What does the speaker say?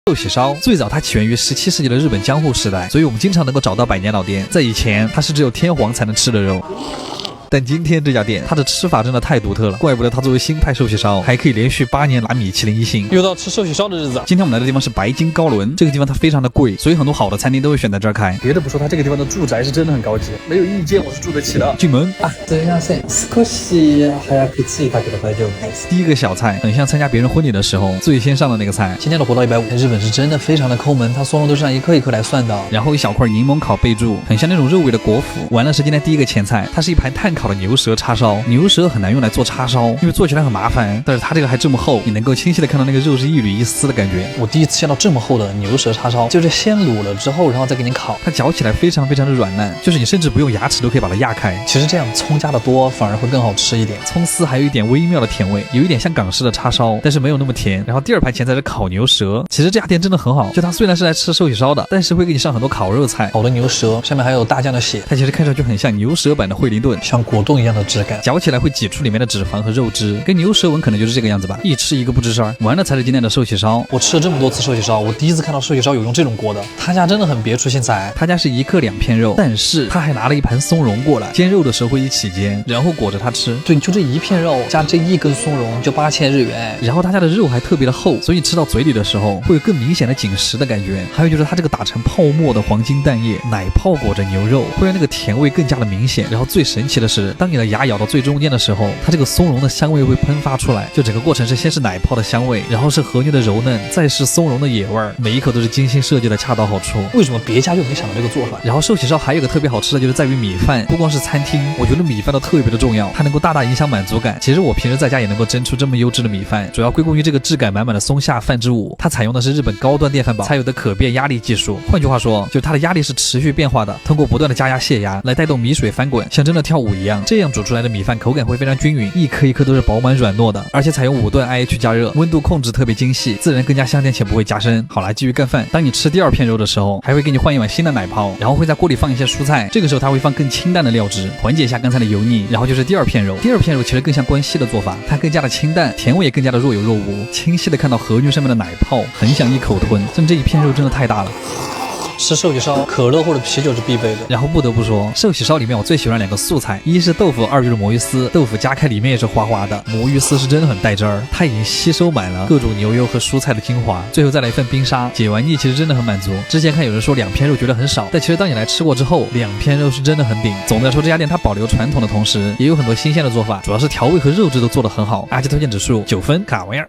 寿喜烧最早它起源于17世纪的日本江户时代，所以我们经常能够找到百年老店。在以前，它是只有天皇才能吃的肉。但今天这家店，它的吃法真的太独特了，怪不得它作为新派寿喜烧，还可以连续8年拿米其林1星。又到吃寿喜烧的日子。今天我们来的地方是白金高轮，这个地方它非常的贵，所以很多好的餐厅都会选在这儿开。别的不说，它这个地方的住宅是真的很高级，没有一间我是住得起的。进门啊，すみません。少し早く着いたけど大丈夫です。第一个小菜很像参加别人婚礼的时候最先上的那个菜。今天的活到150，日本是真的非常的抠门，它松茸都是按一颗一颗来算的。然后一小块柠檬烤备注，很像那种肉味的果脯。完了是今天第一个前菜，它是一盘炭烤的牛舌叉烧。牛舌很难用来做叉烧，因为做起来很麻烦，但是它这个还这么厚，你能够清晰的看到那个肉是一缕一丝的感觉。我第一次见到这么厚的牛舌叉烧，就是先卤了之后，然后再给你烤，它嚼起来非常非常的软烂，就是你甚至不用牙齿都可以把它压开。其实这样葱加的多反而会更好吃一点，葱丝还有一点微妙的甜味，有一点像港式的叉烧，但是没有那么甜。然后第二盘前菜是烤牛舌，其实这家店真的很好，就它虽然是来吃寿喜烧的，但是会给你上很多烤肉菜。烤的牛舌上面还有大酱的血，它其实看上去很像牛舌版的惠灵顿，像果冻一样的质感，嚼起来会挤出里面的脂肪和肉汁，跟牛舌纹可能就是这个样子吧，一吃一个不吱声。完了才是今天的寿喜烧。我吃了这么多次寿喜烧，我第一次看到寿喜烧有用这种锅的，他家真的很别出心裁。他家是1克2片肉，但是他还拿了一盘松茸过来，煎肉的时候会一起煎，然后裹着它吃。对，就这一片肉加这1根松茸就8000日元，然后他家的肉还特别的厚，所以吃到嘴里的时候会有更明显的紧实的感觉。还有就是它这个打成泡沫的黄金蛋液，奶泡裹着牛肉，会让那个甜味更加的明显。然后最神奇的是，当你的牙咬到最中间的时候，它这个松茸的香味会喷发出来，就整个过程是先是奶泡的香味，然后是和牛的柔嫩，再是松茸的野味儿，每一口都是精心设计的恰到好处。为什么别家就没想到这个做法？然后寿喜烧还有一个特别好吃的就是在于米饭，不光是餐厅，我觉得米饭都特别的重要，它能够大大影响满足感。其实我平时在家也能够蒸出这么优质的米饭，主要归功于这个质感满满的松下饭之舞，它采用的是日本高端电饭煲才有的可变压力技术。换句话说，就是它的压力是持续变化的，通过不断的加压泄压来带动米水翻滚，像真的跳舞一样。这样煮出来的米饭口感会非常均匀，一颗一颗都是饱满软糯的，而且采用5段 IH 加热，温度控制特别精细，自然更加香甜且不会加深。好来继续干饭。当你吃第2片肉的时候，还会给你换一碗新的奶泡，然后会在锅里放一些蔬菜，这个时候它会放更清淡的料汁，缓解一下刚才的油腻。然后就是第2片肉，第2片肉其实更像关西的做法，它更加的清淡，甜味也更加的若有若无，清晰的看到和牛上面的奶泡，很想一口吞。但这一片肉真的太大了。吃寿喜烧，可乐或者啤酒是必备的。然后不得不说，寿喜烧里面我最喜欢2个素菜，一是豆腐，2就是魔芋丝。豆腐夹开里面也是花花的，魔芋丝是真的很带汁儿，它已经吸收满了各种牛油和蔬菜的精华。最后再来一份冰沙，解完腻其实真的很满足。之前看有人说2片肉觉得很少，但其实当你来吃过之后，2片肉是真的很顶。总的来说，这家店它保留传统的同时，也有很多新鲜的做法，主要是调味和肉质都做得很好。阿基推荐指数9分，卡玩意儿。